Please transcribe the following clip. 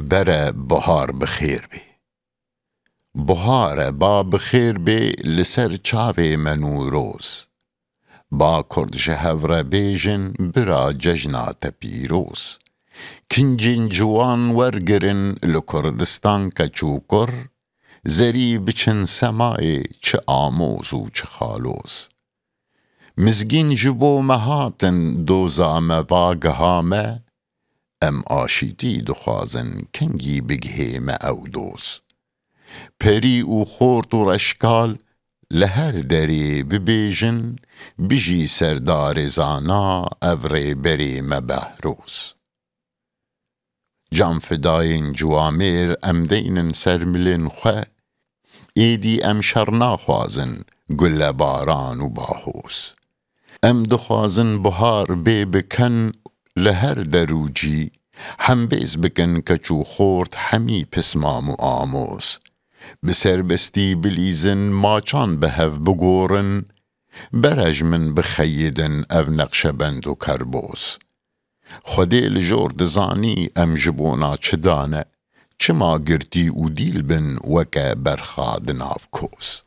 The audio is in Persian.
بره بهار بخیر بی. بهار با بخیر بی لسر چاوه منو روز. با کردش هفره بیجن برا ججنات پیروز. کنجین جوان ورگرن لکردستان کچوکر. زری بچن سمای چه آموز و چه خالوز. مزگین جبو مهاتن دوزامه واگهامه. ام آشیتی دخوازن کنگی بگهیمه او دوز. پری او خورد و رشکال لهر دری ببیجن بجی سردار زانا اوری بریم بهروز. جام فداین جوامیر ام دینن سرملین خواه ایدی ام شرنا خوازن گل باران و باهوز. ام دخوازن بهار بی بکن لهر دروجی هم بیز بکن کچو خورد همی پسمام و آموز. بسر بستی بلیزن ماچان به هف بگورن برج من بخیدن او نقش بند و کربوز. خودی لجور دزانی ام جبونا چه دانه چه ما گرتی و دیل بن وکه برخاد ناف کوز.